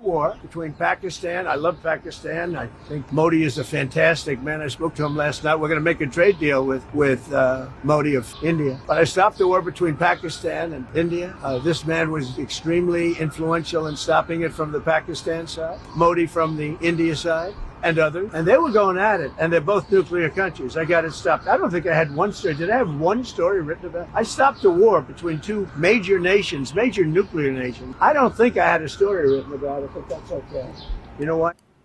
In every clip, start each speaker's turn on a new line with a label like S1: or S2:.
S1: War between Pakistan. I love Pakistan. I think Modi is a fantastic man. I spoke to him last night. We're going to make a trade deal with Modi of India. But I stopped the war between Pakistan and India. This man was extremely influential in stopping it from the Pakistan side, Modi from the India side, and others. And they were going at it. And they're both nuclear countries. I got it stopped. I don't think I had one story. Did I have one story written about it? I stopped a war between two major nations, major nuclear nations. I don't think I had a story written about it, but that's okay. You know what?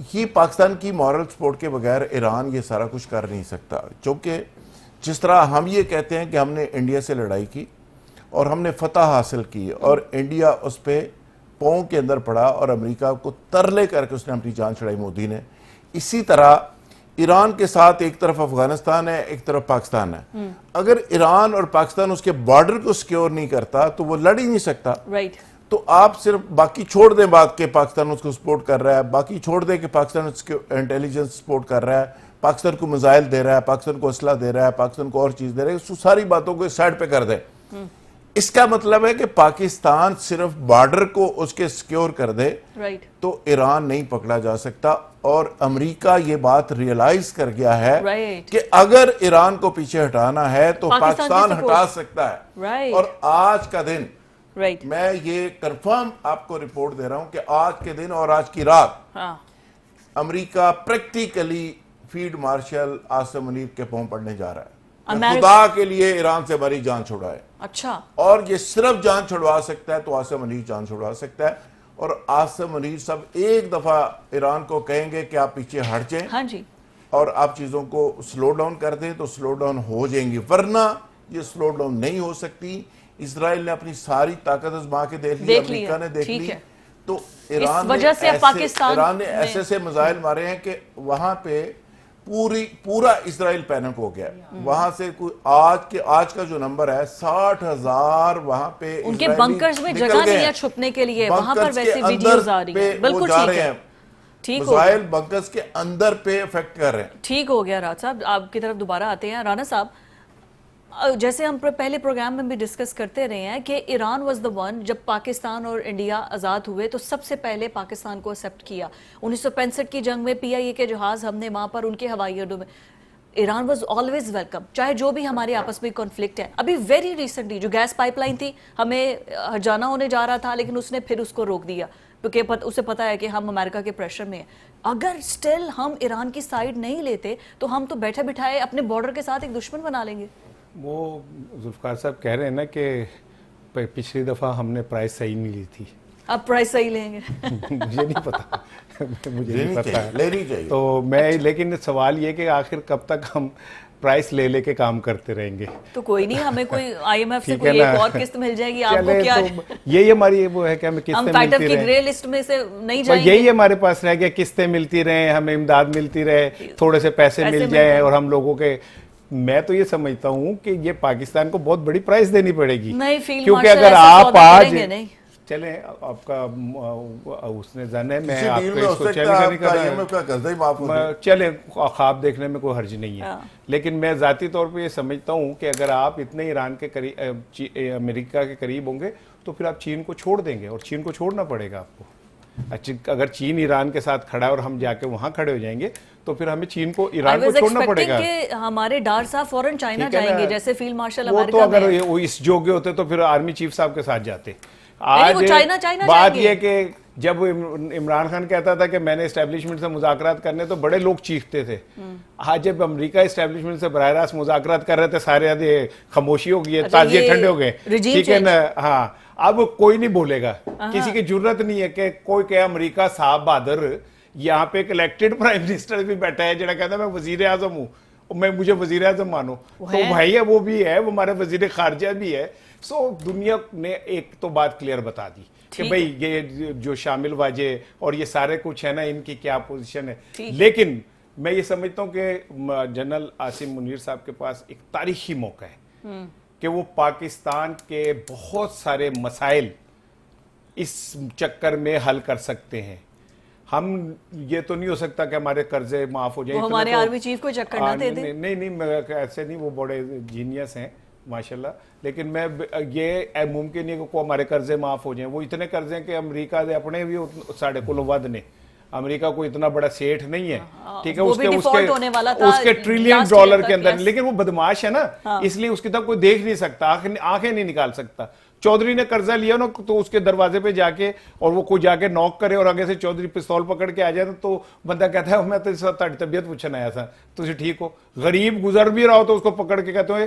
S2: یہ پاکستان کی moral support کے بغیر ایران یہ سارا کچھ کر نہیں سکتا، چونکہ جس طرح ہم یہ کہتے ہیں کہ ہم نے انڈیا سے لڑائی کی اور ہم نے فتح حاصل کی اور انڈیا اس پہ پاؤں کے اندر پڑا اور امریکہ کو ترلے کر کے اس نے اپنی جان چھڑائی مودی نے، اسی طرح ایران کے ساتھ ایک طرف افغانستان ہے، ایک طرف پاکستان ہے. اگر ایران اور پاکستان اس کے بارڈر کو سیکیور نہیں کرتا تو وہ لڑ ہی نہیں سکتا.
S3: رائٹ.
S2: تو آپ صرف باقی چھوڑ دیں بات کہ پاکستان اس کو سپورٹ کر رہا ہے، باقی چھوڑ دیں کہ پاکستان اس کے انٹیلیجنس سپورٹ کر رہا ہے، پاکستان کو میزائل دے رہا ہے، پاکستان کو اسلحہ دے رہا ہے، پاکستان کو اور چیز دے رہا ہے، اس ساری باتوں کو سائڈ پہ کر دیں. اس کا مطلب ہے کہ پاکستان صرف بارڈر کو اس کے سیکیور کر دے
S3: رائٹ.
S2: تو ایران نہیں پکڑا جا سکتا. اور امریکہ یہ بات ریئلائز کر گیا ہے
S3: Right.
S2: کہ اگر ایران کو پیچھے ہٹانا ہے تو پاکستان ہٹا سکتا ہے.
S3: Right.
S2: اور آج کا دن
S3: رائٹ.
S2: میں یہ کنفرم آپ کو رپورٹ دے رہا ہوں کہ آج کے دن اور آج کی رات
S3: ہاں.
S2: امریکہ پریکٹیکلی فیلڈ مارشل عاصم منیب کے پاؤں پڑنے جا رہا ہے.
S3: امریکہ-
S2: خدا کے لیے ایران سے ہماری جان چھڑائے.
S3: اچھا.
S2: اور یہ صرف جان چھڑوا سکتا ہے تو عاصم منیر جان چھڑوا سکتا ہے. اور عاصم منیر سب ایک دفعہ ایران کو کہیں گے کہ آپ پیچھے ہٹ جائیں
S3: ہاں جی.
S2: اور آپ چیزوں کو سلو ڈاؤن کر دیں تو سلو ڈاؤن ہو جائیں گی، ورنہ یہ سلو ڈاؤن نہیں ہو سکتی. اسرائیل نے اپنی ساری طاقت آزما کے دیکھ لی، امریکہ نے دیکھ لی. تو ایران
S3: وجہ سے
S2: ایران نے ایسے میزائل مارے ہیں کہ وہاں پہ پورا اسرائیل پینک ہو گیا. وہاں سے آج کا جو نمبر ہے 60,000 وہاں پہ
S3: ان کے بنکرز میں جگہ نہیں ہے چھپنے کے لیے، وہاں پر ویسے ویڈیوز آ رہی ہیں. بالکل ٹھیک ہے. ٹھیک ہو
S2: میزائل بنکرز کے اندر پہ افیکٹ کر رہے ہیں.
S3: ٹھیک ہو گیا. راج صاحب آپ کی طرف دوبارہ آتے ہیں. رانا صاحب، جیسے ہم پہلے پروگرام میں بھی ڈسکس کرتے رہے ہیں کہ ایران واز دا ون، جب پاکستان اور انڈیا آزاد ہوئے تو سب سے پہلے پاکستان کو ایکسیپٹ کیا. 1965 کی جنگ میں PIA کے جہاز ہم نے وہاں پر ان کے ہوائی اڈوں میں، ایران واز آلویز ویلکم، چاہے جو بھی ہمارے آپس میں کنفلکٹ ہے. ابھی ویری ریسنٹلی جو گیس پائپ لائن تھی، ہمیں ہرجانہ ہونے جا رہا تھا لیکن اس نے پھر اس کو روک دیا کیونکہ اسے پتا ہے کہ ہم امریکہ کے پریشر میں ہیں. اگر سٹل ہم ایران کی سائیڈ نہیں لیتے تو ہم تو بیٹھے بٹھائے اپنے بارڈر کے ساتھ ایک دشمن بنا لیں گے.
S4: وہ ذوالفقار صاحب کہہ رہے ہیں نا کہ پچھلی دفعہ ہم نے پرائز صحیح نہیں لی تھی،
S3: اب پرائز صحیح لیں گے.
S4: مجھے نہیں پتا، مجھے نہیں پتا
S2: لینی چاہیے.
S4: تو میں لیکن سوال یہ کہ آخر کب تک ہم پرائز لے کے کام کرتے رہیں گے.
S3: تو کوئی نہیں، ہمیں کوئی IMF سے کوئی ایک اور قسط مل جائے گی. آپ کو کیا
S4: یہی ہماری وہ ہے کہ ہمیں
S3: ہم
S4: قسطیں
S3: فائٹر
S4: ملتی
S3: کی
S4: رہیں،
S3: گرے لسٹ میں سے نہیں جائیں گے.
S4: یہی ہمارے پاس رہ گیا، قسطیں ملتی رہیں، ہمیں امداد ملتی رہے، تھوڑے سے پیسے مل جائیں اور ہم لوگوں کے. میں تو یہ سمجھتا ہوں کہ یہ پاکستان کو بہت بڑی پرائز دینی پڑے گی، کیونکہ اگر آپ آج چلیں آپ کا اس نے زن ہے، میں آپ کو اس کو چیلنج نہیں کر رہا، چلیں خواب دیکھنے میں کوئی حرج نہیں ہے. لیکن میں ذاتی طور پہ یہ سمجھتا ہوں کہ اگر آپ اتنے ایران کے قریب، امریکہ کے قریب ہوں گے تو پھر آپ چین کو چھوڑ دیں گے، اور چین کو چھوڑنا پڑے گا آپ کو. اگر چین ایران کے ساتھ کھڑا ہے اور ہم جا کے وہاں کھڑے ہو جائیں گے تو پھر ہمیں چین کو ایران کو چھوڑنا پڑے گا.
S3: ہمارے ڈار صاحب فوراً چائنا جائیں گے جیسے فیلڈ مارشل
S4: وہ تو اگر وہ اس جوگے ہوتے تو پھر آرمی چیف صاحب کے ساتھ جاتے. آج بات یہ کہ جب عمران خان کہتا تھا کہ میں نے اسٹیبلشمنٹ سے مذاکرات کرنے تو بڑے لوگ چیختے تھے. آج جب امریکہ اسٹیبلشمنٹ سے براہ راست مذاکرات کر رہے تھے سارے خاموشی ہو گئی ہے، تازیے ٹھنڈے ہو گئے. ٹھیک ہے نا؟ ہاں، اب کوئی نہیں بولے گا، کسی کی جرت نہیں ہے کہ کوئی کہ امریکہ صاحب بہادر. یہاں پہ ایک الیکٹڈ پرائم منسٹر بھی بیٹھا ہے جنہوں کہتا ہے میں وزیر اعظم ہوں، میں مجھے وزیر اعظم مانو. تو بھائی ہے، وہ بھی ہے، وہ ہمارے وزیر خارجہ بھی ہے. سو دنیا نے ایک تو بات کلیئر بتا دی کہ بھئی یہ جو شامل واجے اور یہ سارے کچھ ہے نا، ان کی کیا پوزیشن ہے. لیکن میں یہ سمجھتا ہوں کہ جنرل عاصم منیر صاحب کے پاس ایک تاریخی موقع ہے کہ وہ پاکستان کے بہت سارے مسائل اس چکر میں حل کر سکتے ہیں. ہم یہ تو نہیں ہو سکتا کہ ہمارے قرضے معاف ہو جائیں.
S3: وہ ہمارے آرمی چیف کو چکر نہ دے دیں.
S4: نہیں ایسے نہیں، وہ بڑے جینیس ہیں ماشاءاللہ. لیکن میں یہ ممکن نہیں کہ ہمارے قرضے معاف ہو جائیں. وہ اتنے قرضے ہیں کہ امریکہ دے اپنے بھی ساڑھے کلو ود نے. امریکہ کو اتنا بڑا سیٹھ نہیں ہے، ٹھیک ہے، اس کے ٹریلین ڈالر کے اندر. لیکن وہ بدماش ہے نا، اس لیے اس کی طرف کوئی دیکھ نہیں سکتا، آنکھیں نہیں نکال سکتا. چودھری نے قرضہ لیا نا تو اس کے دروازے پہ جا کے اور وہ کوئی جا کے نوک کرے اور آگے سے چودھری پستول پکڑ کے آ جائے تو بندہ کہتا ہے میں تو طبیعت پوچھنے آیا تھا، تو ٹھیک ہو. غریب گزر بھی رہا ہو تو اس کو پکڑ کے کہتے ہیں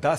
S4: 10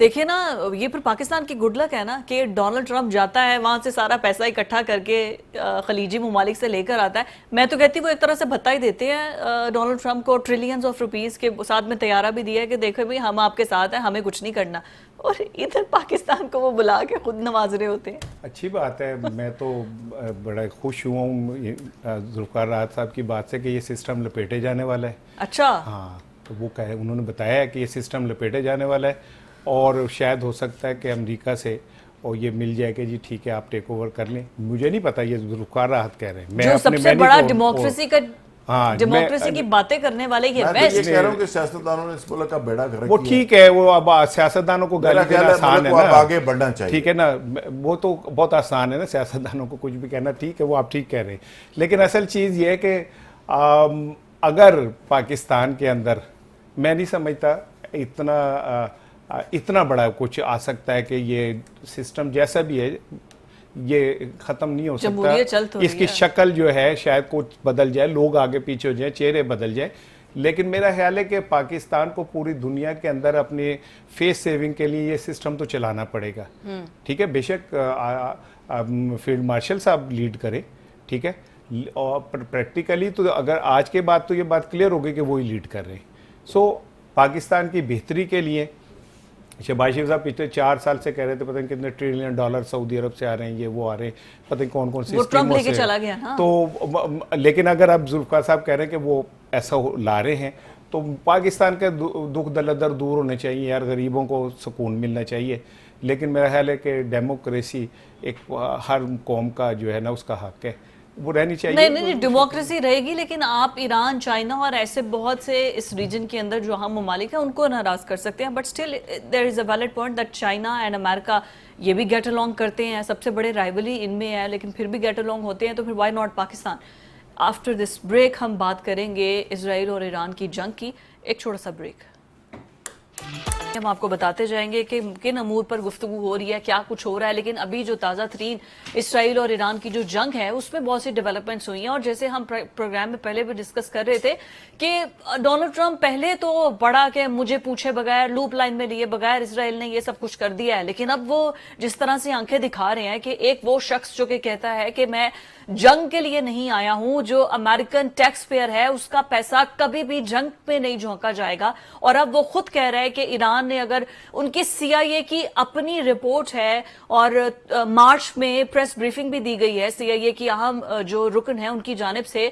S3: دیکھیں نا یہ پھر پاکستان کی گڈ لک ہے نا کہ ڈونلڈ ٹرمپ جاتا ہے وہاں سے سارا پیسہ اکٹھا کر کے خلیجی ممالک سے لے کر آتا ہے. میں تو کہتی ہوں وہ ایک طرح سے بھتا ہی دیتے ہیں ڈونلڈ ٹرمپ کو, ٹریلینز آف روپیز کے ساتھ میں طیارہ بھی دیا ہے کہ دیکھو بھائی ہم آپ کے ساتھ ہیں, ہمیں کچھ نہیں کرنا, اور ادھر پاکستان کو وہ بلا کے خود نواز رہے ہوتے ہیں.
S4: اچھی بات ہے. میں تو بڑا خوش ہوا ہوں ذوالفقار راحت صاحب کی بات سے کہ یہ سسٹم لپیٹے جانے والا ہے.
S3: اچھا
S4: ہاں, تو وہ انہوں نے بتایا ہے کہ یہ سسٹم لپیٹے جانے والا ہے, اور شاید ہو سکتا ہے کہ امریکہ سے اور یہ مل جائے کہ جی ٹھیک ہے آپ ٹیک اوور کر لیں. مجھے نہیں پتا, یہ ذوالفقار راحت کہہ رہے ہیں.
S3: جو سب سے بڑا ڈیموکریسی کی باتیں کرنے والے یہ
S2: میں تو یہ کہہ رہا ہوں کہ سیاستدانوں نے اس ملک کا بیڑا گرک
S4: وہ ٹھیک ہے, وہ اب سیاستدانوں کو گالی دینا آسان ہے نا,
S2: آگے بڑھنا چاہیے,
S4: ٹھیک ہے نا, وہ تو بہت آسان ہے نا سیاستدانوں کو کچھ بھی کہنا, ٹھیک ہے وہ آپ ٹھیک کہہ رہے ہیں. لیکن اصل چیز یہ ہے کہ اگر پاکستان کے اندر میں نہیں سمجھتا اتنا بڑا کچھ آ سکتا ہے کہ یہ سسٹم جیسا بھی ہے یہ ختم نہیں ہو سکتا. اس کی شکل جو ہے شاید کچھ بدل جائے, لوگ آگے پیچھے ہو جائیں, چہرے بدل جائیں, لیکن میرا خیال ہے کہ پاکستان کو پوری دنیا کے اندر اپنے فیس سیونگ کے لیے یہ سسٹم تو چلانا پڑے گا. ٹھیک ہے, بے شک فیلڈ مارشل صاحب لیڈ کرے, ٹھیک ہے, اور پریکٹیکلی تو اگر آج کے بعد تو یہ بات کلیئر ہوگی کہ وہی لیڈ کر رہے ہیں. سو پاکستان کی بہتری کے لیے شہباز شریف صاحب پچھلے 4 سال سے کہہ رہے تھے پتہ نہیں کتنے ٹریلین ڈالر سعودی عرب سے آ رہے ہیں, یہ وہ آ رہے ہیں, پتہ نہیں کون کون سی اسکیموں سے, تو لیکن اگر اب ذوالفقار صاحب کہہ رہے ہیں کہ وہ ایسا لا رہے ہیں تو پاکستان کے دکھ دلدر دور ہونے چاہیے یار, غریبوں کو سکون ملنا چاہیے. لیکن میرا خیال ہے کہ ڈیموکریسی ایک ہر قوم کا جو ہے نا اس کا حق ہے, وہ رہنی چاہیے.
S3: نہیں ڈیموکریسی رہے گی, لیکن آپ ایران, چائنا اور ایسے بہت سے اس ریجن کے اندر جو ہم ممالک ہیں ان کو ناراض کر سکتے ہیں, but still there is a valid point that China and امریکہ یہ بھی گیٹ الانگ کرتے ہیں, سب سے بڑے رائیولی ان میں ہے, لیکن پھر بھی گیٹ الانگ ہوتے ہیں, تو پھر why not Pakistan. After this break ہم بات کریں گے اسرائیل اور ایران کی جنگ کی. ایک چھوٹا سا بریک. ہم آپ کو بتاتے جائیں گے کہ کن امور پر گفتگو ہو رہی ہے, کیا کچھ ہو رہا ہے, لیکن ابھی جو تازہ ترین اسرائیل اور ایران کی جو جنگ ہے اس میں بہت سی ڈیولپمنٹس ہوئی ہیں, اور جیسے ہم پروگرام میں پہلے بھی ڈسکس کر رہے تھے کہ ڈونلڈ ٹرمپ پہلے تو بڑا کہ مجھے پوچھے بغیر, لوپ لائن میں لیے بغیر اسرائیل نے یہ سب کچھ کر دیا ہے, لیکن اب وہ جس طرح سے آنکھیں دکھا رہے ہیں کہ ایک وہ شخص جو کہ کہتا ہے کہ میں جنگ کے لیے نہیں آیا ہوں, جو امریکن ٹیکس پیئر ہے اس کا پیسہ کبھی بھی جنگ پہ نہیں جھونکا جائے گا, اور اب وہ خود کہہ رہے ہیں کہ ایران نے اگر ان کی سی آئی اے کی اپنی رپورٹ ہے, اور مارچ میں پریس بریفنگ بھی دی گئی ہے سی آئی اے کی اہم جو رکن ہے ان کی جانب سے,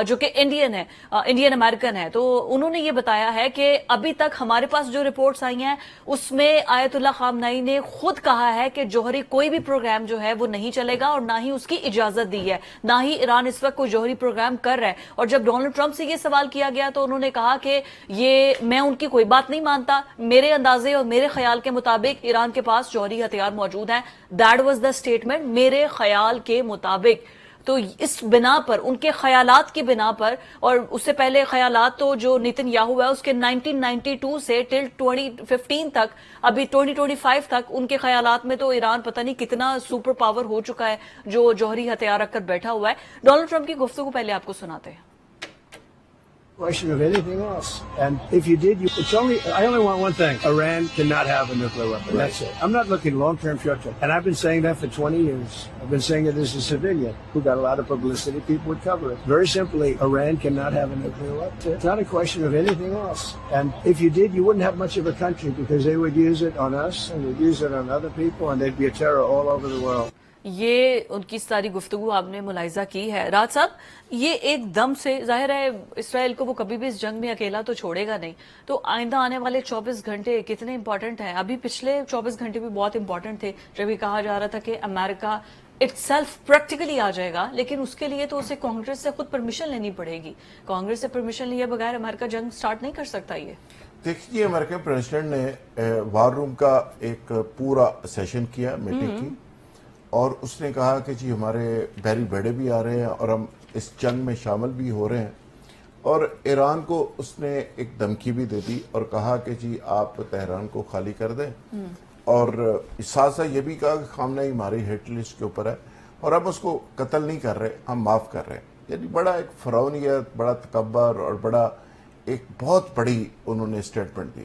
S3: جو کہ انڈین امریکن ہے, تو انہوں نے یہ بتایا ہے کہ ابھی تک ہمارے پاس جو رپورٹس آئی ہیں اس میں آیت اللہ خامنئی نے خود کہا ہے کہ جوہری کوئی بھی پروگرام جو ہے وہ نہیں چلے گا, اور نہ ہی اس کی اجازت دی ہے, نہ ہی ایران اس وقت کوئی جوہری پروگرام کر رہا ہے. اور جب ڈونلڈ ٹرمپ سے یہ سوال کیا گیا تو انہوں نے کہا کہ یہ میں ان کی کوئی بات نہیں مانتا, میرے اندازے اور میرے خیال کے مطابق ایران کے پاس جوہری ہتھیار موجود ہیں. دیٹ واز دا اسٹیٹمنٹ, میرے خیال کے مطابق. تو اس بنا پر, ان کے خیالات کی بنا پر, اور اس سے پہلے خیالات تو جو نیتن یاہو ہے اس کے 1992 سے ٹل 2015 تک, ابھی 2025 تک ان کے خیالات میں تو ایران پتہ نہیں کتنا سپر پاور ہو چکا ہے جو جوہری ہتھیار رکھ کر بیٹھا ہوا ہے. ڈونلڈ ٹرمپ کی گفتگو پہلے آپ کو سناتے ہیں.
S1: Question of anything else. And if you did, I only want one thing. Iran cannot have a nuclear weapon. That's it. I'm not looking long-term, short-term. And I've been saying that for 20 years. I've been saying it as a civilian who got a lot of publicity. People would cover it. Very simply, Iran cannot have a nuclear weapon. It's not a question of anything else. And if you did, you wouldn't have much of a country, because they would use it on us and they'd use it on other people, and there'd be a terror all over the world.
S3: یہ ان کی ساری گفتگو آپ نے ملاحظہ کی ہے. راج صاحب, یہ ایک دم سے ظاہر ہے اسرائیل کو وہ کبھی بھی اس جنگ میں اکیلا تو چھوڑے گا نہیں, تو آئندہ آنے والے 24 گھنٹے کتنے امپورٹنٹ ہیں. ابھی پچھلے 24 گھنٹے بھی بہت امپورٹنٹ تھے, جب یہ کہا جا رہا تھا کہ امریکہ اٹ سیلف پریکٹیکلی آ جائے گا, لیکن اس کے لیے تو اسے کانگریس سے خود پرمیشن لینی پڑے گی. کانگریس سے پرمیشن لیے بغیر امریکہ جنگ سٹارٹ نہیں کر سکتا. یہ
S2: دیکھیے, امریکن پریزیڈنٹ نے وار روم کا ایک پورا سیشن کیا میٹنگ کی, اور اس نے کہا کہ جی ہمارے بحری بیڑے بھی آ رہے ہیں اور ہم اس جنگ میں شامل بھی ہو رہے ہیں, اور ایران کو اس نے ایک دھمکی بھی دے دی اور کہا کہ جی آپ تہران کو خالی کر دیں, اور ساتھ ساتھ یہ بھی کہا کہ خامنئی ہماری ہٹ لسٹ کے اوپر ہے اور ہم اس کو قتل نہیں کر رہے, ہم معاف کر رہے ہیں. یعنی بڑا ایک فرعونیت, بڑا تکبر اور بڑا ایک بہت بڑی انہوں نے اسٹیٹمنٹ دی.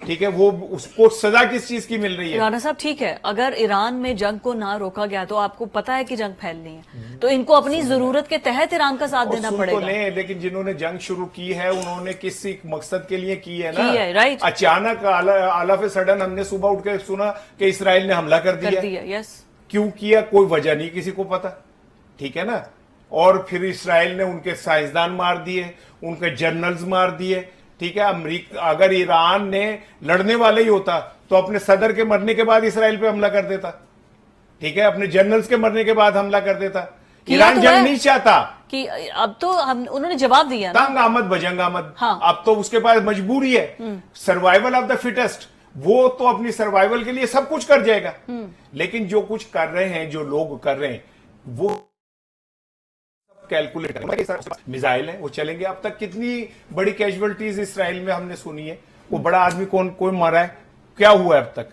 S4: ٹھیک ہے, وہ اس کو سزا کس چیز کی مل رہی ہے؟
S3: رانا صاحب ٹھیک ہے, اگر ایران میں جنگ کو نہ روکا گیا تو آپ کو پتا ہے کہ جنگ پھیلنی ہے, تو ان کو اپنی ضرورت کے تحت ایران کا ساتھ دینا پڑے
S4: تو
S3: گا.
S4: لیں, لیکن جنہوں نے جنگ شروع کی ہے انہوں نے کسی مقصد کے لیے کی ہے نا,
S3: کی ہے, right.
S4: اچانک آل آف اے سڈن ہم نے صبح اٹھ کے سنا کہ اسرائیل نے حملہ کر دیا.
S3: یس,
S4: کیوں کیا کوئی وجہ نہیں کسی کو پتا, ٹھیک ہے نا. اور پھر اسرائیل نے ان کے سائنسدان مار دیے, ان کے جرنلز مار دیے, ٹھیک ہے. امریکہ اگر ایران نے لڑنے والے ہی ہوتا تو اپنے صدر کے مرنے کے بعد اسرائیل پہ حملہ کر دیتا, ٹھیک ہے, اپنے جنرلز کے مرنے کے بعد حملہ کر دیتا. ایران جنگ نہیں چاہتا
S3: کہ اب تو انہوں نے جواب دیا,
S4: تنگ آمد بجنگ آمد.
S3: ہاں.
S4: اب تو اس کے پاس مجبوری ہے, سروائیول آف دا فٹسٹ. وہ تو اپنی سروائیول کے لیے سب کچھ کر جائے گا, لیکن جو کچھ کر رہے ہیں, جو لوگ کر رہے ہیں, وہ کیلکولیٹ میزائل ہیں, وہ چلیں گے. اب تک کتنی بڑی کیجولٹیز اسرائیل میں ہم نے سنی ہے. وہ بڑا آدمی کوئی مارا ہے, کیا ہوا ہے اب تک؟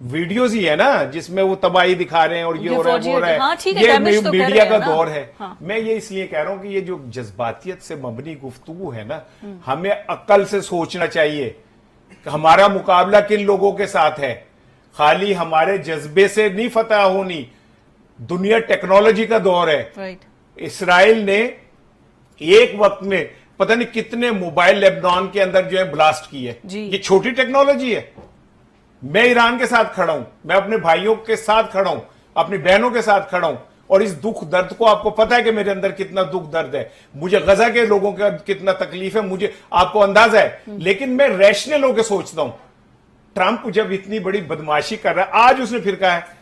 S4: ویڈیوز ہی ہے نا جس میں وہ تباہی دکھا رہے ہیں اور یہ ہو رہا ہے وہ ہو رہا ہے. یہ میڈیا کا دور ہے. میں یہ اس لیے کہہ رہا ہوں کہ یہ جو جذباتیت سے مبنی گفتگو ہے نا, ہمیں عقل سے سوچنا چاہیے کہ ہمارا مقابلہ کن لوگوں کے ساتھ ہے. خالی ہمارے جذبے سے نہیں فتح ہونی, دنیا ٹیکنالوجی کا دور ہے. اسرائیل نے ایک وقت میں پتہ نہیں کتنے موبائل لیبنان کے اندر جو ہے بلاسٹ کی ہے. یہ چھوٹی ٹیکنالوجی ہے. میں ایران کے ساتھ کھڑا ہوں, میں اپنے بھائیوں کے ساتھ کھڑا ہوں, اپنی بہنوں کے ساتھ کھڑا ہوں, اور اس دکھ درد کو آپ کو پتا ہے کہ میرے اندر کتنا دکھ درد ہے, مجھے غزہ کے لوگوں کا کتنا تکلیف ہے, مجھے آپ کو اندازہ ہے. لیکن میں ریشنل ہو کے سوچتا ہوں, ٹرمپ جب اتنی بڑی بدماشی کر رہا ہے, آج اس نے پھر کہا ہے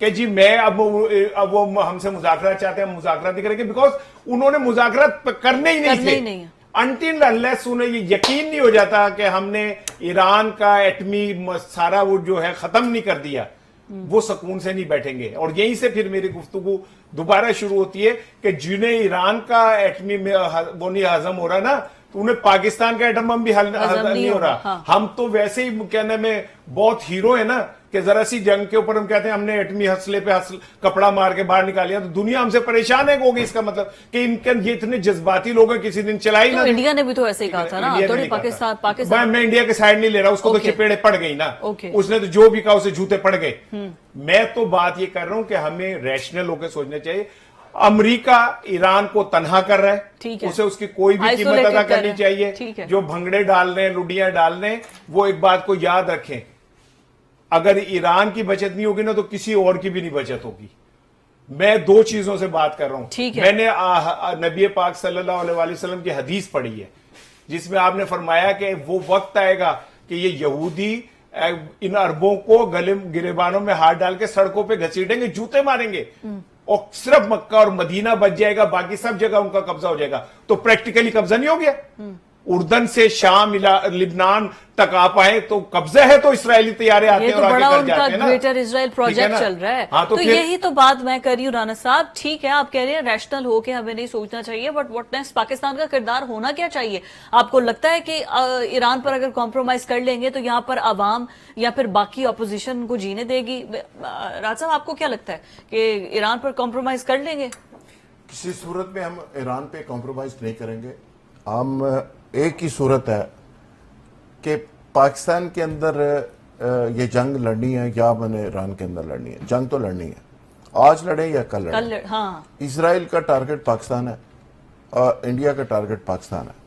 S4: کہ جی میں اب وہ ہم سے مذاکرات چاہتے ہیں, ہم مذاکرات نہیں کریں گے, بیکاز انہوں نے مذاکرات کرنے ہی نہیں تھے. انٹل انلیس انہیں یہ یقین نہیں ہو جاتا کہ ہم نے ایران کا ایٹمی سارا وہ جو ہے ختم نہیں کر دیا, وہ سکون سے نہیں بیٹھیں گے. اور یہیں سے پھر میری گفتگو دوبارہ شروع ہوتی ہے کہ جنہیں ایران کا ایٹمی وہ نہیں ہضم ہو رہا نا, تو انہیں پاکستان کا ایٹم بم بھی ہضم نہیں ہو رہا. ہم تو ویسے ہی کہنے میں بہت ہیرو ہے نا کہ ذرا سی جنگ کے اوپر ہم کہتے ہیں ہم نے ایٹمی ہسلے پہ کپڑا مار کے باہر نکالیا, تو دنیا ہم سے پریشان ہے. ہوگی اس کا مطلب کہ ان کے یہ اتنے جذباتی لوگ ہیں, کسی دن چلائی نا.
S3: انڈیا نے بھی تو ایسے ہی کہا تھا نا,
S4: پاکستان. میں انڈیا کے سائڈ نہیں لے رہا, اس کو تو چپیڑے پڑ گئی نا, اس نے تو جو بھی کہا اسے جوتے پڑ گئے. میں تو بات یہ کر رہا ہوں کہ ہمیں ریشنل ہو کے سوچنا چاہیے. امریکہ ایران کو تنہا کر رہا ہے, اسے اس کی کوئی بھی قیمت ادا کرنی چاہیے. جو بھنگڑے ڈال رہے ہیں, لڈیاں ڈال رہے ہیں, وہ ایک بات کو یاد رکھیں, اگر ایران کی بچت نہیں ہوگی نا تو کسی اور کی بھی نہیں بچت ہوگی. میں دو چیزوں سے بات کر رہا ہوں. میں نے نبی پاک صلی اللہ علیہ وسلم کی حدیث پڑھی ہے جس میں آپ نے فرمایا کہ وہ وقت آئے گا کہ یہ یہودی ان عربوں کو گریبانوں میں ہاتھ ڈال کے سڑکوں پہ گھسیٹیں گے, جوتے ماریں گے, اور صرف مکہ اور مدینہ بچ جائے گا, باقی سب جگہ ان کا قبضہ ہو جائے گا. تو پریکٹیکلی قبضہ نہیں ہو گیا. اردن سے شام لبنان تک آپ آئے تو قبضہ ہے, تو اسرائیلی طیارے آتے ہیں اور آگے کر جاتے ہیں نا.
S3: گریٹر اسرائیل پروجیکٹ چل رہا ہے. تو یہی تو بات میں کر رہی ہوں رانا صاحب. ٹھیک ہے آپ کہہ رہے ہیں ریشنل ہو کے ہمیں نہیں سوچنا چاہیے, بٹ واٹ نیکسٹ؟ پاکستان کا کردار ہونا کیا چاہیے؟ آپ کو لگتا ہے کہ ایران پر اگر کمپرومائز کر لیں گے تو یہاں پر عوام یا پھر باقی اپوزیشن کو جینے دے گی؟ راج صاحب آپ کو کیا لگتا ہے کہ ایران پر کمپرومائز کر لیں گے؟
S2: کسی صورت میں ہم ایران پہ کمپرومائز نہیں کریں گے. ہم ایک ہی صورت ہے کہ پاکستان کے اندر یہ جنگ لڑنی ہے یا میں نے ایران کے اندر لڑنی ہے. جنگ تو لڑنی ہے, آج لڑیں یا کل لڑیں. اسرائیل کا ٹارگٹ پاکستان ہے اور انڈیا کا ٹارگٹ پاکستان ہے.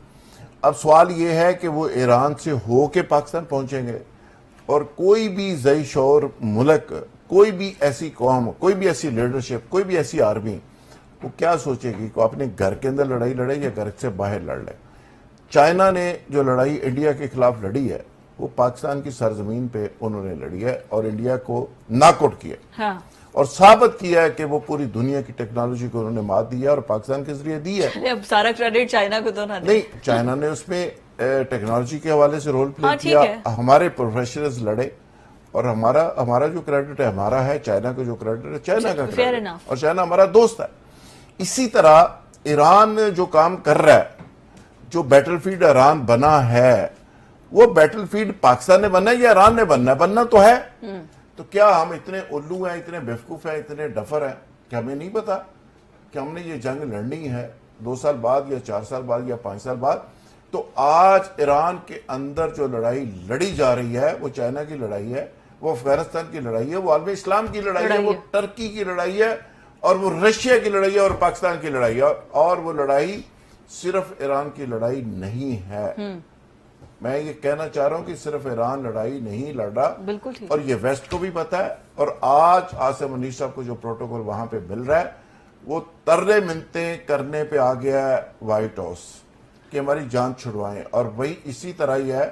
S2: اب سوال یہ ہے کہ وہ ایران سے ہو کے پاکستان پہنچیں گے, اور کوئی بھی ذی شعور ملک, کوئی بھی ایسی قوم, کوئی بھی ایسی لیڈرشپ, کوئی بھی ایسی آرمی, وہ کیا سوچے گی کہ اپنے گھر کے اندر لڑائی لڑے یا گھر سے باہر لڑ لے. چائنا نے جو لڑائی انڈیا کے خلاف لڑی ہے وہ پاکستان کی سرزمین پہ انہوں نے لڑی ہے اور انڈیا کو ناک آؤٹ کیا اور ثابت کیا ہے کہ وہ پوری دنیا کی ٹیکنالوجی کو انہوں نے مات دی ہے اور پاکستان کے ذریعے دی ہے.
S3: اب سارا کریڈٹ چائنا کو تو
S2: نہیں, چائنا نے اس میں ٹیکنالوجی کے حوالے سے رول پلے کیا, ہمارے پروفیشنلز لڑے, اور ہمارا جو کریڈٹ ہے ہمارا ہے, چائنا کا جو کریڈٹ ہے چائنا کا کریڈٹ, اور چائنا ہمارا دوست ہے. اسی طرح ایران جو کام کر رہا ہے, جو بیٹل فیلڈ ایران بنا ہے, وہ بیٹل فیلڈ پاکستان نے بننا ہے یا ایران نے بننا ہے؟ بننا تو ہے. تو کیا ہم اتنے الو ہیں, اتنے بیوقوف ہیں, اتنے ڈفر ہیں کہ ہمیں نہیں پتا کہ ہم نے یہ جنگ لڑنی ہے 2 سال بعد یا 4 سال بعد یا 5 سال بعد؟ تو آج ایران کے اندر جو لڑائی لڑی جا رہی ہے وہ چائنا کی لڑائی ہے, وہ افغانستان کی لڑائی ہے, وہ عالم اسلام کی لڑائی ہے, وہ ٹرکی کی لڑائی ہے, اور وہ رشیا کی لڑائی ہے, اور پاکستان کی لڑائی ہے. اور وہ لڑائی صرف ایران کی لڑائی نہیں ہے. میں یہ کہنا چاہ رہا ہوں کہ صرف ایران لڑائی نہیں لڑ رہا,
S3: بالکل ٹھیک,
S2: اور یہ ویسٹ کو بھی پتا ہے. اور آج عاصم منیر صاحب کو جو پروٹوکول وہاں پہ مل رہا ہے وہ ترے منتیں کرنے پہ آ گیا ہے وائٹ ہاؤس کہ ہماری جان چھڑوائیں. اور وہی اسی طرح ہی ہے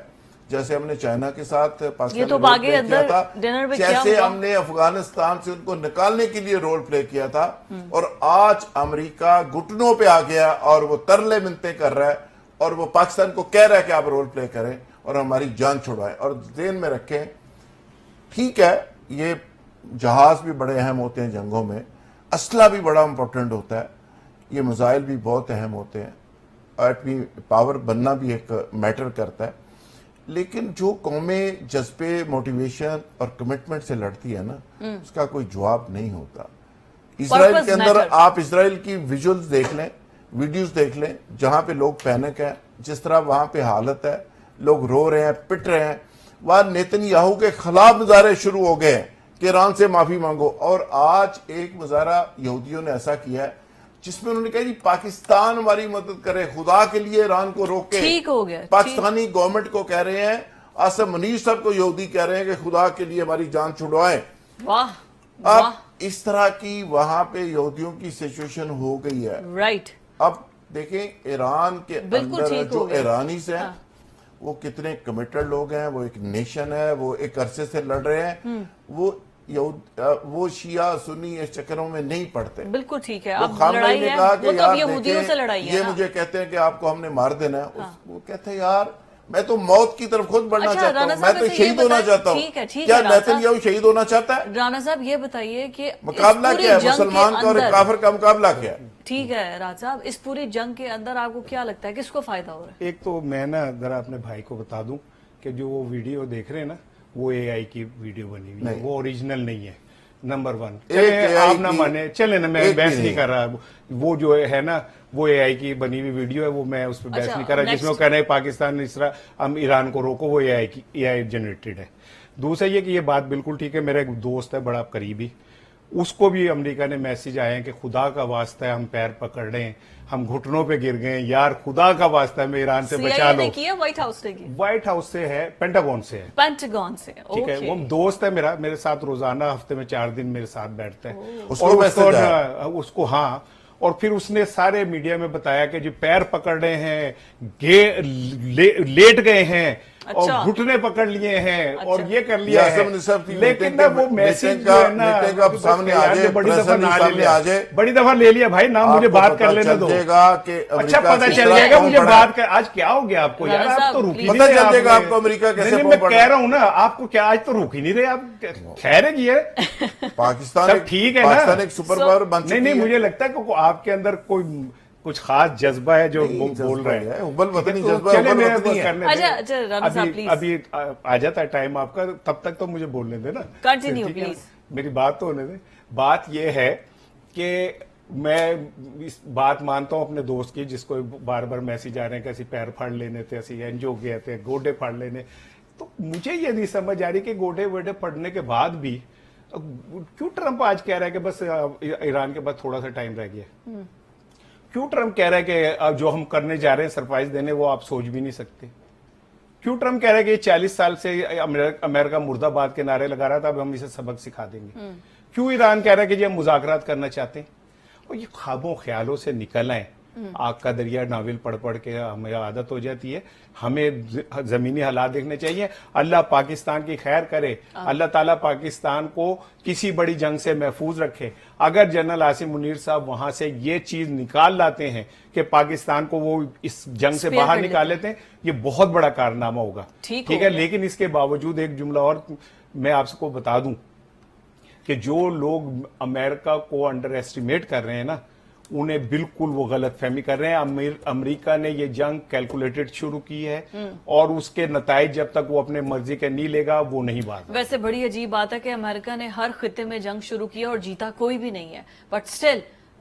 S2: جیسے ہم نے چائنا کے ساتھ پاکستان
S3: تو
S2: میں رول
S3: باغے
S2: پلے کیا
S3: اندر
S2: تھا,
S3: ڈنر میں کیا
S2: جیسے
S3: ہوا؟
S2: ہم نے افغانستان سے ان کو نکالنے کے لیے رول پلے کیا تھا, اور آج امریکہ گھٹنوں پہ آ گیا اور وہ ترلے منتیں کر رہا ہے, اور وہ پاکستان کو کہہ رہا ہے کہ آپ رول پلے کریں اور ہماری جان چھڑوائیں. اور ذہن میں رکھیں, ٹھیک ہے یہ جہاز بھی بڑے اہم ہوتے ہیں جنگوں میں, اسلحہ بھی بڑا امپورٹنٹ ہوتا ہے, یہ میزائل بھی بہت اہم ہوتے ہیں, ایٹمی پاور بننا بھی ایک میٹر کرتا ہے, لیکن جو قومیں جذبے, موٹیویشن اور کمٹمنٹ سے لڑتی ہے نا, اس کا کوئی جواب نہیں ہوتا. اسرائیل کے اندر آپ اسرائیل کی ویژولز دیکھ لیں, ویڈیوز دیکھ لیں, جہاں پہ لوگ پینک ہیں, جس طرح وہاں پہ حالت ہے, لوگ رو رہے ہیں, پٹ رہے ہیں. وہاں نیتن یاہو کے خلاف مظاہرے شروع ہو گئے ہیں کہ ایران سے معافی مانگو. اور آج ایک مظاہرہ یہودیوں نے ایسا کیا ہے جس میں انہوں نے کہا جی پاکستان ہماری مدد کرے, خدا کے لیے ایران کو روکے.
S3: ٹھیک ہو گیا,
S2: پاکستانی گورنمنٹ کو کہہ رہے ہیں, عاصم منیر صاحب کو یہودی کہہ رہے ہیں کہ خدا کے لیے ہماری جان چھڑوائیں.
S3: واہ
S2: اب اس طرح کی وہاں پہ یہودیوں کی سچویشن ہو گئی ہے.
S3: رائٹ,
S2: اب دیکھیں ایران کے اندر جو ایرانیز ہیں وہ کتنے کمیٹڈ لوگ ہیں, وہ ایک نیشن ہے, وہ ایک عرصے سے لڑ رہے ہیں, وہ شیعہ سنی اس چکروں میں نہیں پڑتے.
S3: بالکل ٹھیک ہے.
S2: وہ
S3: اب
S2: خامنہ
S3: لڑائی
S2: نے
S3: ہے
S2: کہا
S3: وہ
S2: کہ
S3: تو اب
S2: یار
S3: یہودیوں سے لڑائی
S2: دیکھیں
S3: ہے.
S2: یہ مجھے کہتے ہیں کہ آپ کو ہم نے مار دینا ہے, وہ کہتے ہیں یار میں تو موت کی طرف خود بڑھنا چاہتا ہوں, میں تو شہید ہونا چاہتا ہوں. کیا نیتن یاہو شہید ہونا چاہتا ہے؟
S3: رانا صاحب یہ بتائیے کہ
S2: مقابلہ کیا ہے مسلمان کا اور ایک کافر کا مقابلہ کیا ہے؟
S3: ٹھیک ہے راج صاحب, اس پوری جنگ کے اندر آپ کو کیا لگتا ہے کس کو فائدہ ہو رہا ہے؟
S4: ایک تو میں نا ذرا اپنے بھائی کو بتا دوں کہ جو وہ ویڈیو دیکھ رہے ہیں نا وہ اے آئی کی ویڈیو بنی ہوئی ہے, وہ اوریجنل نہیں ہے. نمبر 1 آپ نہ مانے چلے نا, میں بحث نہیں کر رہا. وہ جو ہے نا وہ اے آئی کی بنی ہوئی ویڈیو ہے, وہ میں اس پہ بحث نہیں کر رہا, جس میں وہ کہہ رہے ہیں پاکستان اس طرح ہم ایران کو روکو, وہ اے آئی جنریٹڈ ہے. دوسرا یہ کہ یہ بات بالکل ٹھیک ہے, میرا ایک دوست ہے بڑا قریبی, اس کو بھی امریکہ نے میسج آئے ہیں کہ خدا کا واسطہ ہے ہم پیر پکڑ رہے ہیں, ہم گھٹنوں پہ گر گئے ہیں, یار خدا کا واسطہ ہے میں ایران سے بچا لو.
S3: وائٹ ہاؤس نے کی,
S4: وائٹ ہاؤس سے ہے, پینٹاگون سے ہے.
S3: پینٹاگون سے,
S4: ٹھیک ہے, وہ دوست ہے میرا, میرے ساتھ روزانہ ہفتے میں 4 دن میرے ساتھ بیٹھتا ہے. اس کو ہاں, اور پھر اس نے سارے میڈیا میں بتایا کہ جو پیر پکڑ رہے ہیں, لیٹ گئے ہیں اور گھٹنے پکڑ لیے ہیں اور یہ کر لیا ہے, لیکن وہ میسج جو ہے نا بڑی دفعہ لے لیا بھائی نا, مجھے بات کر لینے دو. اچھا پتہ چل جائے گا مجھے بات کر, آج کیا ہو گیا آپ کو یار, آپ تو روکی نہیں رہے.
S2: آپ کو امریکہ کیسے,
S4: میں کہہ رہا ہوں نا آپ کو, کیا آج تو روک ہی نہیں رہے آپ, خیر ہے یہ
S2: پاکستان
S4: ٹھیک ہے نا,
S2: ایک سپر پاور بن چکی ہے.
S4: نہیں مجھے لگتا ہے کہ آپ کے اندر کوئی کچھ خاص جذبہ ہے جو بول رہے ہیں. ابھی آ جاتا ہے ٹائم آپ کا, تب تک تو مجھے بولنے دے نا,
S3: کنٹینیو پلیز,
S4: میری بات تو ہونے دے. بات یہ ہے کہ میں اس بات مانتا ہوں اپنے دوست کی, جس کو بار بار میسج آ رہے ہیں کہ اسی پیر پھاڑ لینے تھے, اسی انجو گئے تھے, گوڈے پھاڑ لینے. تو مجھے یہ نہیں سمجھ آ رہی کہ گوڈے ووڈے پڑنے کے بعد بھی کیوں ٹرمپ آج کہہ رہا ہے کہ بس ایران کے بعد تھوڑا سا ٹائم رہ گیا. کیوں ٹرمپ کہہ رہا ہے کہ جو ہم کرنے جا رہے ہیں سرپرائز دینے, وہ آپ سوچ بھی نہیں سکتے. کیوں ٹرمپ کہہ رہا ہے کہ یہ 40 سال سے امریکہ مرد آباد کے نعرے لگا رہا تھا, اب ہم اسے سبق سکھا دیں گے. کیوں ایران کہہ رہا ہے کہ یہ ہم مذاکرات کرنا چاہتے ہیں. اور یہ خوابوں خیالوں سے نکل آئے. آگ کا دریا ناول پڑھ پڑھ کے ہمیں عادت ہو جاتی ہے. ہمیں زمینی حالات دیکھنے چاہیے. اللہ پاکستان کی خیر کرے, اللہ تعالیٰ پاکستان کو کسی بڑی جنگ سے محفوظ رکھے. اگر جنرل عاصم منیر صاحب وہاں سے یہ چیز نکال لاتے ہیں کہ پاکستان کو وہ اس جنگ سے باہر نکال لیتے ہیں, یہ بہت بڑا کارنامہ ہوگا. ٹھیک ہے, لیکن اس کے باوجود ایک جملہ اور میں آپ کو بتا دوں کہ جو لوگ امریکہ کو انڈر ایسٹیمیٹ کر رہے ہیں نا, انہیں بالکل وہ غلط فہمی کر رہے ہیں. امریکہ نے یہ جنگ کیلکولیٹڈ شروع کی ہے, اور اس کے نتائج جب تک وہ اپنے مرضی کے نہیں لے گا وہ نہیں بات.
S3: ویسے بڑی عجیب بات ہے کہ امریکہ نے ہر خطے میں جنگ شروع کی اور جیتا کوئی بھی نہیں ہے, بٹ سٹل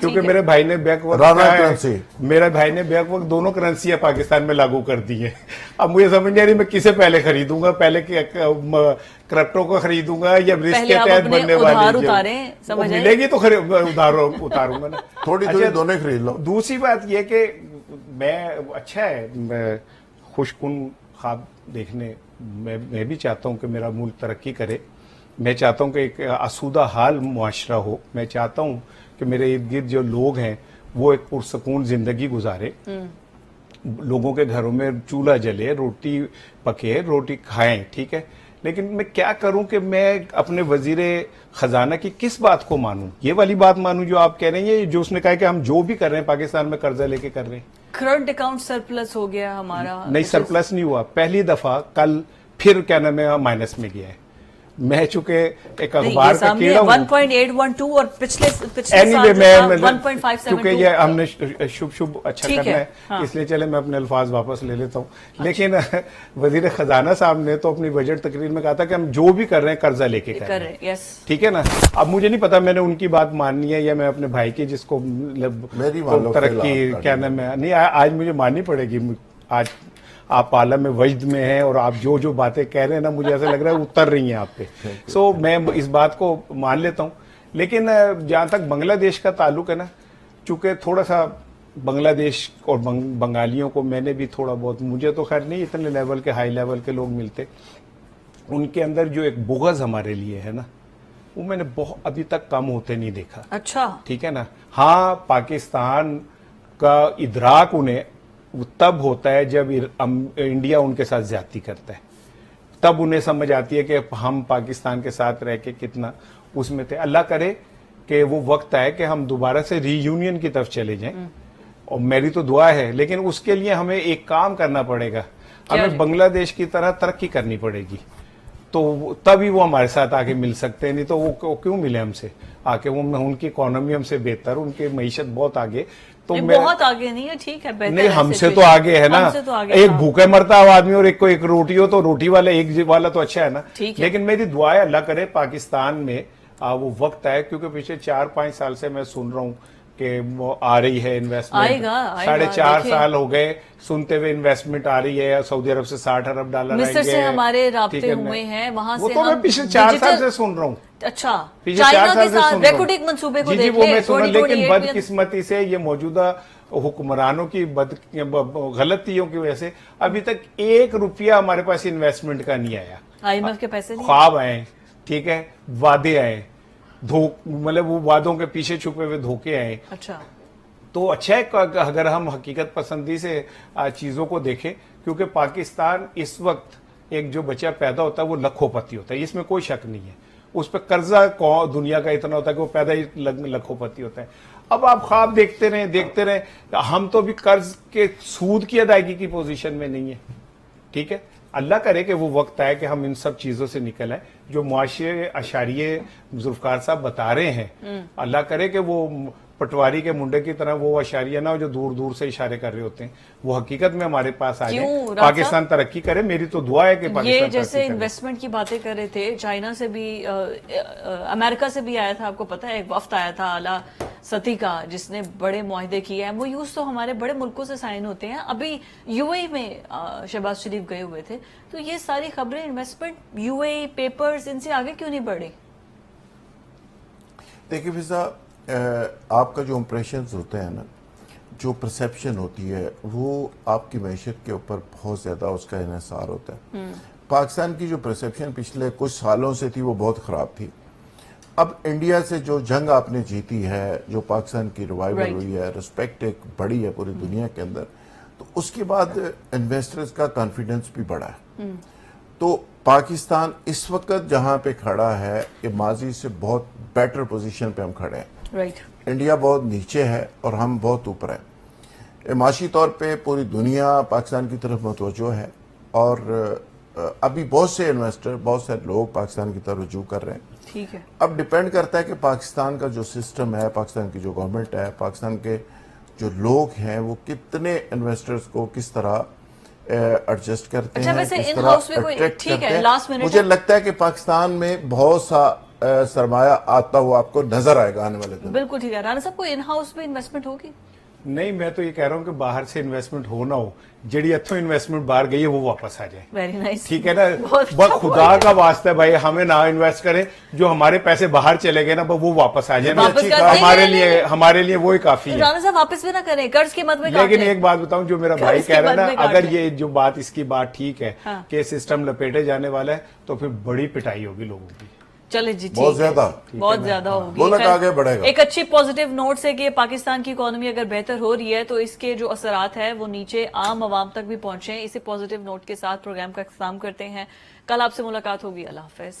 S4: کیونکہ میرے بھائی نے بیک وقت دونوں کرنسیاں پاکستان میں لاگو کر دی ہیں. اب مجھے سمجھ نہیں آ رہی میں کسے پہلے خریدوں گا, پہلے کرپٹو کو خریدوں گا یا رسک کے تحت بننے والی ملے گی تو اتاروں گا نا.
S2: تھوڑی دونوں خرید لو.
S4: دوسری بات یہ کہ میں اچھا ہے خوش کن خواب دیکھنے میں بھی چاہتا ہوں کہ میرا ملک ترقی کرے. میں چاہتا ہوں کہ ایک آسودہ حال معاشرہ ہو. میں چاہتا ہوں کہ میرے ارد گرد جو لوگ ہیں وہ ایک پرسکون زندگی گزارے, لوگوں کے گھروں میں چولہا جلے, روٹی پکے, روٹی کھائیں, ٹھیک ہے. لیکن میں کیا کروں کہ میں اپنے وزیر خزانہ کی کس بات کو مانوں؟ یہ والی بات مانوں جو آپ کہہ رہے ہیں, جو اس نے کہا کہ ہم جو بھی کر رہے ہیں پاکستان میں قرضہ لے کے کر رہے ہیں.
S3: کرنٹ اکاؤنٹ سرپلس ہو گیا ہمارا.
S4: نہیں, سرپلس نہیں ہوا, پہلی دفعہ کل پھر کیا نام ہے مائنس میں گیا ہے. میں چونکہ ایک اخبار کا کیڑا ہوں
S3: 1.812 اور پچھلے
S4: اینی
S3: سال
S4: میں
S3: 1.572
S4: کیونکہ یہ ہم نے شب اچھا کرنا ہے, اس لیے چلے میں اپنے الفاظ واپس لے لیتا ہوں. لیکن وزیر خزانہ صاحب نے تو اپنی بجٹ تقریر میں کہا تھا کہ ہم جو بھی کر رہے ہیں قرضہ لے کے کر رہے ہیں, ٹھیک ہے نا. اب مجھے نہیں پتا میں نے ان کی بات ماننی ہے یا میں اپنے بھائی کی جس کو ترقی کیا نام ہے, نہیں آج مجھے ماننی پڑے گی. آج آپ عالم وجد میں ہیں اور آپ جو باتیں کہہ رہے ہیں نا مجھے ایسا لگ رہا ہے اتر رہی ہیں آپ پہ. سو میں اس بات کو مان لیتا ہوں. لیکن جہاں تک بنگلہ دیش کا تعلق ہے نا, چونکہ تھوڑا سا بنگلہ دیش اور بنگالیوں کو میں نے بھی تھوڑا بہت, مجھے تو خیر نہیں اتنے لیول کے ہائی لیول کے لوگ ملتے, ان کے اندر جو ایک بغض ہمارے لیے ہے نا وہ میں نے ابھی تک کم ہوتے نہیں دیکھا.
S3: اچھا,
S4: ٹھیک ہے نا. ہاں, پاکستان کا ادراک انہیں تب ہوتا ہے جب انڈیا ان کے ساتھ زیادتی کرتا ہے, تب انہیں سمجھ آتی ہے کہ ہم پاکستان کے ساتھ رہ کے کتنا اس میں تھے. اللہ کرے کہ وہ وقت آئے کہ ہم دوبارہ سے ری یونین کی طرف چلے جائیں, اور میری تو دعا ہے. لیکن اس کے لیے ہمیں ایک کام کرنا پڑے گا, ہمیں بنگلہ دیش کی طرح ترقی کرنی پڑے گی, تو تبھی وہ ہمارے ساتھ آگے مل سکتے ہیں. نہیں تو وہ کیوں ملے ہم سے آ کے, وہ ان کی اکانومی ہم سے بہتر, ان کی معیشت بہت آگے. تو
S3: بہت آگے نہیں ہے, ٹھیک ہے,
S4: نہیں ہم سے تو آگے ہے نا. ایک بھوکے مرتا ہوا آدمی اور ایک کو ایک روٹی ہو تو روٹی والا ایک والا تو اچھا ہے نا. لیکن میری دعا ہے اللہ کرے پاکستان میں وہ وقت آئے, کیونکہ پچھلے 4-5 سال سے میں سن رہا ہوں کہ وہ آ رہی ہے انویسٹمنٹ. 4.5 سال ہو گئے سنتے ہوئے انویسٹمنٹ آ رہی ہے. سعودی عرب سے $60 ارب آئیں گے.
S3: مصر سے ہمارے رابطے ہوئے ہیں, وہاں سے
S4: میں پچھلے 4 سال سے سن رہا ہوں.
S3: اچھا,
S4: چائنا کے ساتھ
S3: ریکوٹک منصوبے کو
S4: جی وہ میں سنا. لیکن بدقسمتی سے یہ موجودہ حکمرانوں کی غلطیوں کی وجہ سے ابھی تک $1 ہمارے پاس انویسٹمنٹ کا نہیں آیا.
S3: IMF کے پیسے نہیں,
S4: خواب آئے, ٹھیک ہے, وعدے آئے, مطلب وہ وعدوں کے پیچھے چھپے ہوئے دھوکے آئے.
S3: اچھا,
S4: تو اچھا ہے اگر ہم حقیقت پسندی سے چیزوں کو دیکھیں, کیونکہ پاکستان اس وقت ایک جو بچہ پیدا ہوتا ہے وہ لکھوں پتی ہوتا ہے, اس میں کوئی شک نہیں ہے. اس پہ قرضہ دنیا کا اتنا ہوتا ہے کہ وہ پیدا ہی لکھوں پتی ہوتا ہے. اب آپ خواب دیکھتے رہیں, ہم تو بھی قرض کے سود کی ادائیگی کی پوزیشن میں نہیں ہے. ٹھیک ہے, اللہ کرے کہ وہ وقت آئے کہ ہم ان سب چیزوں سے نکل آئیں جو معاشرے اشاریے ذوالفقار صاحب بتا رہے ہیں. اللہ کرے کہ وہ پٹواری کے منڈے کی طرح وہ اشاریہ نہ ہو جو دور دور سے اشارے کر رہے ہوتے ہیں, وہ حقیقت میں ہمارے پاس آ جائیں, پاکستان ترقی کرے. میری تو دعا ہے کہ پاکستان
S3: یہ جیسے انویسٹمنٹ کی باتیں کر رہے تھے, چائنا سے بھی, امریکہ سے بھی آیا تھا, آپ کو پتا ہے ایک وفد آیا تھا اعلیٰ سطحی کا جس نے بڑے معاہدے کیے ہیں. وہ یوز تو ہمارے بڑے ملکوں سے سائن ہوتے ہیں. ابھی UAE میں شہباز شریف گئے ہوئے تھے, تو یہ ساری خبریں انویسٹمنٹ UAE پیپرز ان سے آگے کیوں نہیں بڑھے؟
S2: دیکھیے فضا, آپ کا جو امپریشنز ہوتے ہیں نا, جو پرسیپشن ہوتی ہے وہ آپ کی معیشت کے اوپر بہت زیادہ اس کا انحصار ہوتا ہے. پاکستان کی جو پرسیپشن پچھلے کچھ سالوں سے تھی وہ بہت خراب تھی. اب انڈیا سے جو جنگ آپ نے جیتی ہے, جو پاکستان کی ریوائول ہوئی ہے, رسپیکٹ ایک بڑی ہے پوری دنیا کے اندر, تو اس کے بعد انویسٹرز کا کانفیڈنس بھی بڑھا ہے. تو پاکستان اس وقت جہاں پہ کھڑا ہے کہ ماضی سے بہت بیٹر پوزیشن پہ ہم کھڑے ہیں. انڈیا بہت نیچے ہے اور ہم بہت اوپر ہیں. معاشی طور پہ پوری دنیا پاکستان کی طرف متوجہ ہے, اور ابھی بہت سے انویسٹر, بہت سے لوگ پاکستان کی طرف رجوع کر رہے ہیں.
S3: ٹھیک ہے,
S2: اب ڈیپینڈ کرتا ہے کہ پاکستان کا جو سسٹم ہے, پاکستان کی جو گورنمنٹ ہے, پاکستان کے جو لوگ ہیں وہ کتنے انویسٹرز کو کس طرح ایڈجسٹ کرتے
S3: اچھا،
S2: ہیں،
S3: ویسے
S2: اس
S3: ان
S2: طرح
S3: ہاؤس میں کوئی
S2: attract
S3: ٹھیک ہے
S2: کرتے ہیں۔
S3: لاسٹ منٹ
S2: مجھے لگتا ہے کہ پاکستان میں بہت سا سرمایہ آتا ہوا آپ کو نظر آئے گا آنے والے دن۔
S3: بالکل ٹھیک ہے رانا صاحب، کوئی ان ہاؤس میں انویسٹمنٹ ہوگی؟
S4: نہیں، میں تو یہ کہہ رہا ہوں کہ باہر سے انویسٹمنٹ ہو نہ ہو، جڑی اتھوں انویسٹمنٹ باہر گئی ہے وہ واپس آ جائے۔
S3: ویری نائس،
S4: ٹھیک ہے نا، بس خدا کا واسطہ ہے بھائی، ہمیں نہ انویسٹ کریں، جو ہمارے پیسے باہر چلے گئے نا وہ واپس آ جائیں، ہمارے لیے وہی کافی ہے۔
S3: رانا صاحب واپس بھی نہ کریں، قرض کی مد میں
S4: لیکن ایک بات بتاؤں، جو میرا بھائی کہہ رہا ہے نا، اگر یہ جو بات اس کی بات ٹھیک ہے کہ سسٹم لپیٹے جانے والا ہے تو پھر بڑی پٹائی ہوگی لوگوں کی۔
S3: چلے جی،
S2: بہت زیادہ
S3: بہت زیادہ ہوگی۔
S2: ملک آگے بڑھے گا۔
S3: ایک اچھی پازیٹیو نوٹ سے کہ پاکستان کی اکانومی اگر بہتر ہو رہی ہے تو اس کے جو اثرات ہیں وہ نیچے عام عوام تک بھی پہنچیں۔ اسی پازیٹیو نوٹ کے ساتھ پروگرام کا اختتام کرتے ہیں، کل آپ سے ملاقات ہوگی، اللہ حافظ۔